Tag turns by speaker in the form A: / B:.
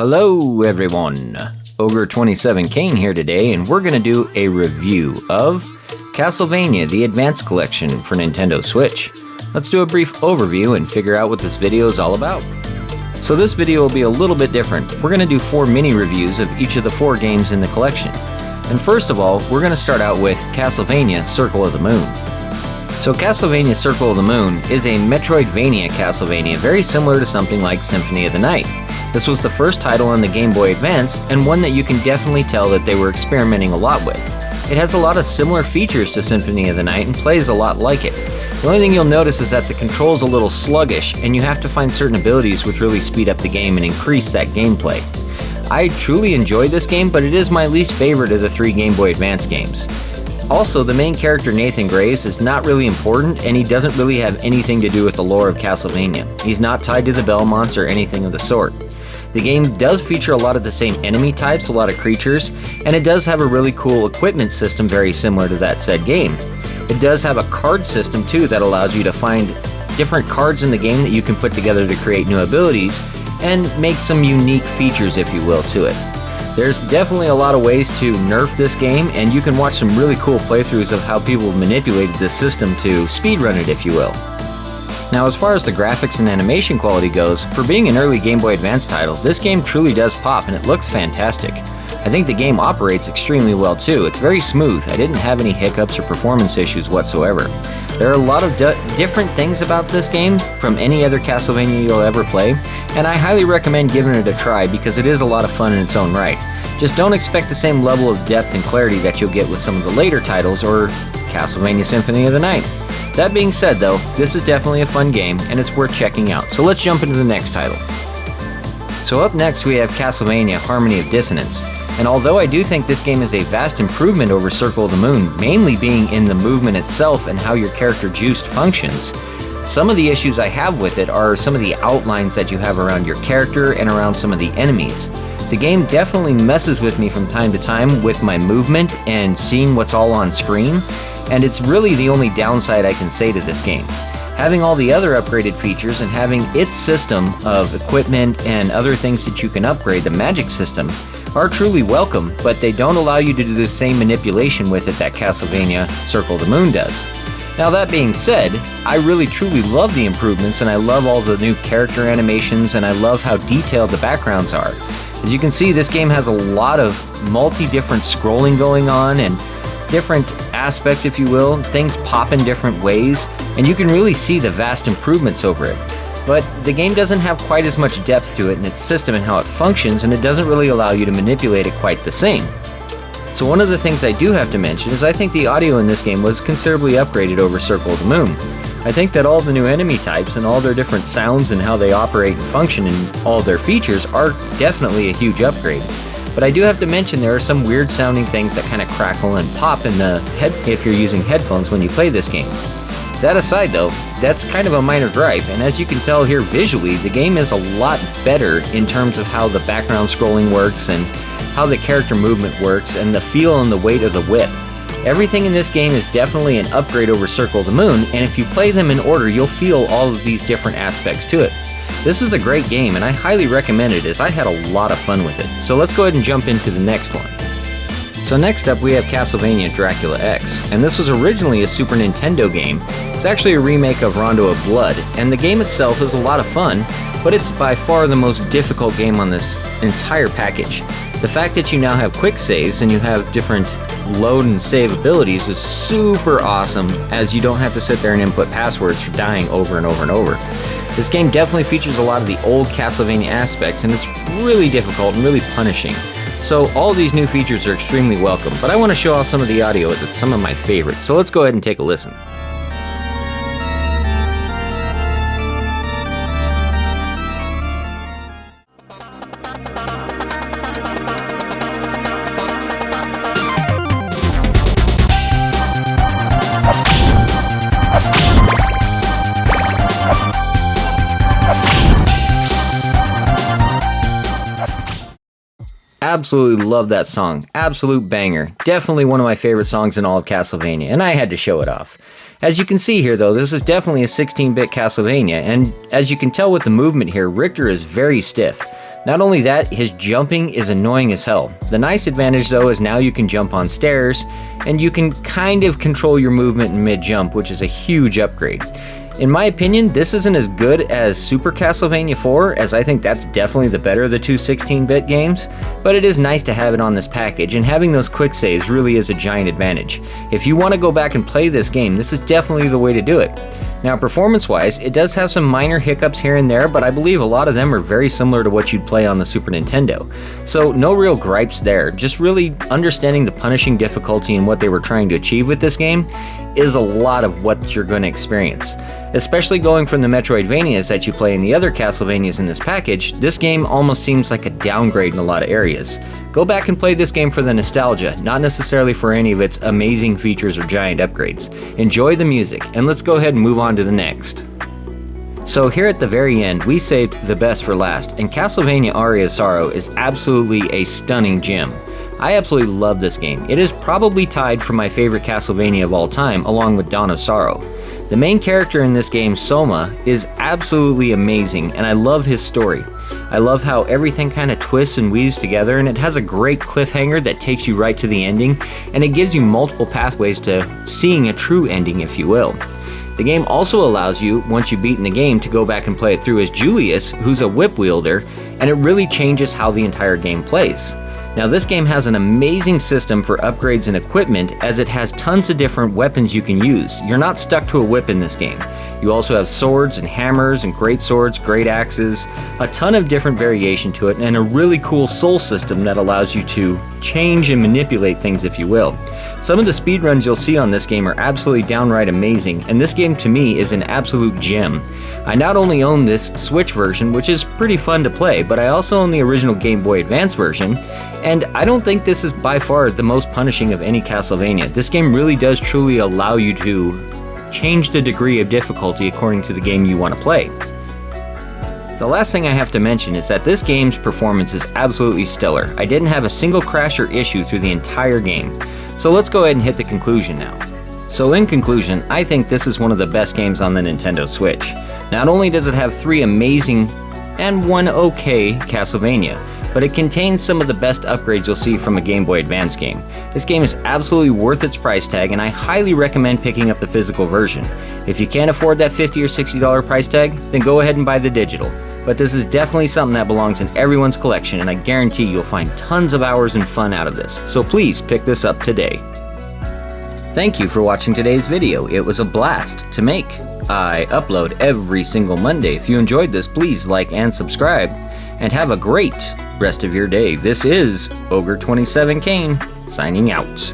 A: Hello everyone, Ogre27 Kane here today, and we're going to do a review of Castlevania, the Advanced Collection for Nintendo Switch. Let's do a brief overview and figure out what this video is all about. So this video will be a little bit different. We're going to do 4 mini reviews of each of the 4 games in the collection. And first of all, we're going to start out with Castlevania Circle of the Moon. So Castlevania Circle of the Moon is a Metroidvania Castlevania very similar to something like Symphony of the Night. This was the first title on the Game Boy Advance, and one that you can definitely tell that they were experimenting a lot with. It has a lot of similar features to Symphony of the Night and plays a lot like it. The only thing you'll notice is that the control's a little sluggish, and you have to find certain abilities which really speed up the game and increase that gameplay. I truly enjoyed this game, but it is my least favorite of the 3 Game Boy Advance games. Also, the main character Nathan Grace is not really important, and he doesn't really have anything to do with the lore of Castlevania. He's not tied to the Belmonts or anything of the sort. The game does feature a lot of the same enemy types, a lot of creatures, and it does have a really cool equipment system very similar to that said game. It does have a card system too that allows you to find different cards in the game that you can put together to create new abilities and make some unique features, if you will, to it. There's definitely a lot of ways to nerf this game, and you can watch some really cool playthroughs of how people manipulated this system to speedrun it, if you will. Now, as far as the graphics and animation quality goes, for being an early Game Boy Advance title, this game truly does pop and it looks fantastic. I think the game operates extremely well too. It's very smooth. I didn't have any hiccups or performance issues whatsoever. There are a lot of different things about this game from any other Castlevania you'll ever play, and I highly recommend giving it a try because it is a lot of fun in its own right. Just don't expect the same level of depth and clarity that you'll get with some of the later titles or Castlevania Symphony of the Night. That being said though, this is definitely a fun game and it's worth checking out, so let's jump into the next title. So up next we have Castlevania Harmony of Dissonance. And although I do think this game is a vast improvement over Circle of the Moon, mainly being in the movement itself and how your character juiced functions, some of the issues I have with it are some of the outlines that you have around your character and around some of the enemies. The game definitely messes with me from time to time with my movement and seeing what's all on screen, and it's really the only downside I can say to this game. Having all the other upgraded features and having its system of equipment and other things that you can upgrade, the magic system, are truly welcome, but they don't allow you to do the same manipulation with it that Castlevania Circle of the Moon does. Now that being said, I really truly love the improvements and I love all the new character animations and I love how detailed the backgrounds are. As you can see, this game has a lot of different scrolling going on and different aspects, if you will. Things pop in different ways, and you can really see the vast improvements over it. But the game doesn't have quite as much depth to it in its system and how it functions, and it doesn't really allow you to manipulate it quite the same. So one of the things I do have to mention is I think the audio in this game was considerably upgraded over Circle of the Moon. I think that all the new enemy types and all their different sounds and how they operate and function and all their features are definitely a huge upgrade. But I do have to mention there are some weird sounding things that kind of crackle and pop in the head if you're using headphones when you play this game. That aside though, that's kind of a minor gripe, and as you can tell here visually, the game is a lot better in terms of how the background scrolling works and how the character movement works and the feel and the weight of the whip. Everything in this game is definitely an upgrade over Circle of the Moon, and if you play them in order, you'll feel all of these different aspects to it. This is a great game, and I highly recommend it as I had a lot of fun with it. So let's go ahead and jump into the next one. So next up we have Castlevania Dracula X, and this was originally a Super Nintendo game. It's actually a remake of Rondo of Blood, and the game itself is a lot of fun, but it's by far the most difficult game on this entire package. The fact that you now have quick saves and you have different load and save abilities is super awesome, as you don't have to sit there and input passwords for dying over and over and over. This game definitely features a lot of the old Castlevania aspects, and it's really difficult and really punishing. So all these new features are extremely welcome, but I want to show off some of the audio with it, some of my favorites, so let's go ahead and take a listen. Absolutely love that song. Absolute banger. Definitely one of my favorite songs in all of Castlevania, and I had to show it off. As you can see here though, this is definitely a 16-bit Castlevania, and as you can tell with the movement here, Richter is very stiff. Not only that, his jumping is annoying as hell. The nice advantage though is now you can jump on stairs, and you can kind of control your movement in mid-jump, which is a huge upgrade. In my opinion, this isn't as good as Super Castlevania 4, as I think that's definitely the better of the two 16-bit games, but it is nice to have it on this package, and having those quick saves really is a giant advantage. If you want to go back and play this game, this is definitely the way to do it. Now, performance-wise, it does have some minor hiccups here and there, but I believe a lot of them are very similar to what you'd play on the Super Nintendo. So no real gripes there, just really understanding the punishing difficulty and what they were trying to achieve with this game is a lot of what you're going to experience. Especially going from the Metroidvanias that you play in the other Castlevanias in this package, this game almost seems like a downgrade in a lot of areas. Go back and play this game for the nostalgia, not necessarily for any of its amazing features or giant upgrades. Enjoy the music, and let's go ahead and move on to the next. So here at the very end, we saved the best for last, and Castlevania Aria of Sorrow is absolutely a stunning gem. I absolutely love this game. It is probably tied for my favorite Castlevania of all time, along with Dawn of Sorrow. The main character in this game, Soma, is absolutely amazing, and I love his story. I love how everything kind of twists and weaves together, and it has a great cliffhanger that takes you right to the ending, and it gives you multiple pathways to seeing a true ending, if you will. The game also allows you, once you've beaten the game, to go back and play it through as Julius, who's a whip wielder, and it really changes how the entire game plays. Now, this game has an amazing system for upgrades and equipment, as it has tons of different weapons you can use. You're not stuck to a whip in this game. You also have swords and hammers and great swords, great axes, a ton of different variation to it, and a really cool soul system that allows you to change and manipulate things, if you will. Some of the speedruns you'll see on this game are absolutely downright amazing, and this game to me is an absolute gem. I not only own this Switch version, which is pretty fun to play, but I also own the original Game Boy Advance version, and I don't think this is by far the most punishing of any Castlevania. This game really does truly allow you to change the degree of difficulty according to the game you want to play. The last thing I have to mention is that this game's performance is absolutely stellar. I didn't have a single crash or issue through the entire game. So let's go ahead and hit the conclusion now. So in conclusion, I think this is one of the best games on the Nintendo Switch. Not only does it have 3 amazing and 1 okay Castlevania, but it contains some of the best upgrades you'll see from a Game Boy Advance game. This game is absolutely worth its price tag, and I highly recommend picking up the physical version. If you can't afford that $50 or $60 price tag, then go ahead and buy the digital. But this is definitely something that belongs in everyone's collection, and I guarantee you'll find tons of hours and fun out of this. So please pick this up today. Thank you for watching today's video. It was a blast to make. I upload every single Monday. If you enjoyed this, please like and subscribe, and have a great rest of your day. This is Ogre27 Kane, signing out.